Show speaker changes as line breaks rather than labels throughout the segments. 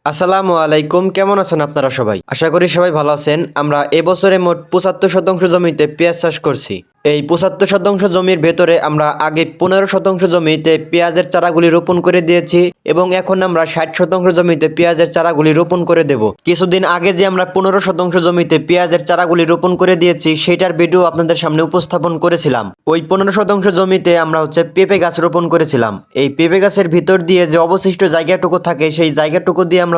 আসসালামু আলাইকুম, কেমন আছেন আপনারা সবাই? আশা করি সবাই ভালো আছেন। আমরা এবছরে মোট ৭৫% জমিতে পেঁয়াজ চাষ করছি। এই ৭৫% জমির ভেতরে আমরা আগে ১৫% জমিতে পেঁয়াজের চারাগুলি রোপণ করে দিয়েছি এবং এখন আমরা ৬০% জমিতে পেঁয়াজের চারাগুলি রোপণ করে দেব। কিছুদিন আগে যে আমরা ১৫% জমিতে পেঁয়াজের চারাগুলি রোপণ করে দিয়েছি সেটার ভিডিও আপনাদের সামনে উপস্থাপন করেছিলাম। ওই ১৫% জমিতে আমরা পেঁপে গাছ রোপণ করেছিলাম। এই পেঁপে গাছের ভিতর দিয়ে যে অবশিষ্ট জায়গাটুকু থাকে সেই জায়গাটুকু দিয়ে আমরা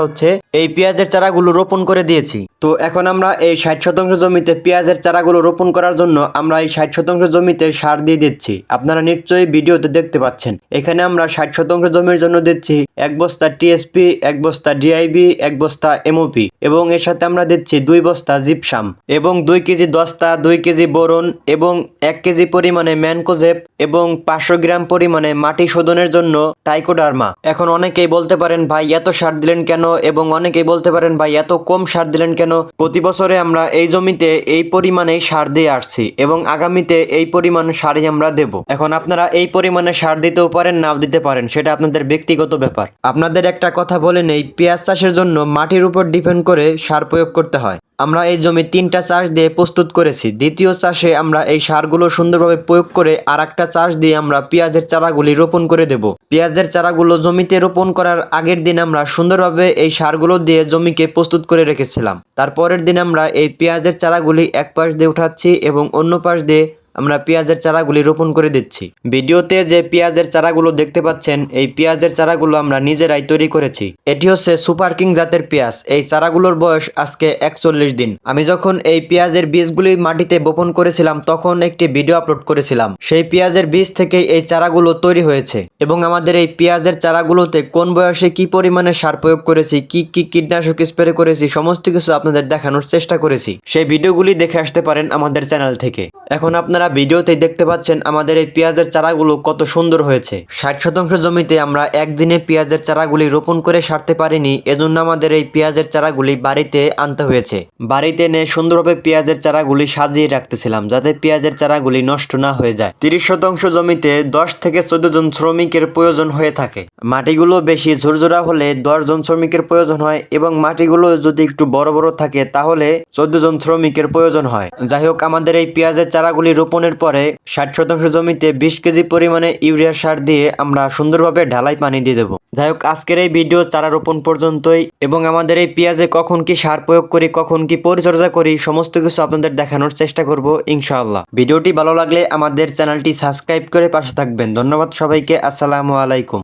এই পেঁয়াজের চারাগুলো রোপণ করে দিয়েছি। তো এখন আমরা এই ৬০% জমিতে পেঁয়াজের চারাগুলো রোপণ করার জন্য আমরা এই ৬০% জমিতে সার দিয়ে দিচ্ছি। আপনারা নিশ্চয়ই ভিডিওতে দেখতে পাচ্ছেন। এখানে আমরা ৬০% জমির জন্য দিচ্ছি ১ বস্তা টিএসপি, ১ বস্তা ডিআইবি, ১ বস্তা এমওপি এবং এর সাথে আমরা দিচ্ছি 2 বস্তা জিপসাম এবং 2 কেজি দস্তা, 2 কেজি বোরন এবং 1 কেজি পরিমাণে ম্যানকোজেব এবং 500 গ্রাম পরিমাণে মাটি শোধনের জন্য টাইকোডার্মা। এখন অনেকেই বলতে পারেন ভাই এত সার দিলেন কেন, এবং অনেকেই বলতে পারেন ভাই এত কম সার দিলেন কেন। প্রতি বছরে আমরা এই জমিতে এই পরিমাণে সার দিয়ে আসছি এবং আগামীতে এই পরিমাণ সারই আমরা দেব। এখন আপনারা এই পরিমাণে সার দিতেও পারেন, নাও দিতে পারেন, সেটা আপনাদের ব্যক্তিগত ব্যাপার। আপনাদের একটা কথা বলে নেই, পেঁয়াজ চাষের জন্য মাটির উপর ডিপেন্ড করে সার প্রয়োগ করতে হয়। আমরা এই জমি 3টা চাষ দিয়ে প্রস্তুত করেছি। দ্বিতীয় চাষে আমরা এই সারগুলো সুন্দরভাবে প্রয়োগ করে আর একটা চাষ দিয়ে আমরা পেঁয়াজের চারাগুলি রোপণ করে দেব। পেঁয়াজের চারাগুলো জমিতে রোপণ করার আগের দিন আমরা সুন্দরভাবে এই সারগুলো দিয়ে জমিকে প্রস্তুত করে রেখেছিলাম। তারপরের দিন আমরা এই পেঁয়াজের চারাগুলি এক পাশ দিয়ে উঠাচ্ছি এবং অন্য পাশ দিয়ে আমরা পেঁয়াজের চারাগুলি রোপণ করে দিচ্ছি। ভিডিওতে যে পেঁয়াজের চারাগুলো দেখতে পাচ্ছেন, এই পেঁয়াজের চারাগুলো আমরা নিজেরাই তৈরি করেছি। এটি হচ্ছে সুপার কিং জাতের পেঁয়াজ। এই চারাগুলোর বয়স আজকে 41 দিন। আমি যখন এই পেঁয়াজের বীজগুলি মাটিতে বপন করেছিলাম তখন একটি ভিডিও আপলোড করেছিলাম। সেই পেঁয়াজের বীজ থেকেই এই চারাগুলো তৈরি হয়েছে এবং আমাদের এই পেঁয়াজের চারাগুলোতে কোন বয়সে কি পরিমাণে সার প্রয়োগ করেছি, কি কি কীটনাশক স্প্রে করেছি, সমস্ত কিছু আপনাদের দেখানোর চেষ্টা করেছি। সেই ভিডিওগুলি দেখে আসতে পারেন আমাদের চ্যানেল থেকে। এখন আপনারা ভিডিওতেই দেখতে পাচ্ছেন আমাদের এই পেঁয়াজের চারাগুলো কত সুন্দর হয়েছে। 60% জমিতে আমরা একদিনে পেঁয়াজের চারাগুলি রোপণ করে সারতে পারিনি, এজন্য আমাদের এই পেঁয়াজের চারাগুলি বাড়িতে আনতে হয়েছে। বাড়িতে এনে সুন্দরভাবে পেঁয়াজের চারাগুলি সাজিয়ে রাখতেছিলাম যাতে পেঁয়াজের চারাগুলি নষ্ট না হয়ে যায়। 30% জমিতে 10 থেকে 14 জন শ্রমিকের প্রয়োজন হয়ে থাকে। মাটিগুলো বেশি ঝুরঝুরা হলে 10 জন শ্রমিকের প্রয়োজন হয় এবং মাটিগুলো যদি একটু বড় বড় থাকে তাহলে 14 জন শ্রমিকের প্রয়োজন হয়। যাই হোক, আমাদের এই পেঁয়াজের চারাগুলি রোপণের পরে 60% জমিতে 20 কেজি পরিমাণে ইউরিয়া সার দিয়ে আমরা সুন্দরভাবে ঢালাই পানি দিয়ে দেবো। যাই হোক, আজকের এই ভিডিও চারা রোপণ পর্যন্তই এবং আমাদের এই পেঁয়াজে কখন কি সার প্রয়োগ করি, কখন কি পরিচর্যা করি, সমস্ত কিছু আপনাদের দেখানোর চেষ্টা করব ইনশাআল্লাহ। ভিডিওটি ভালো লাগলে আমাদের চ্যানেলটি সাবস্ক্রাইব করে পাশে থাকবেন। ধন্যবাদ সবাইকে। আসসালামু আলাইকুম।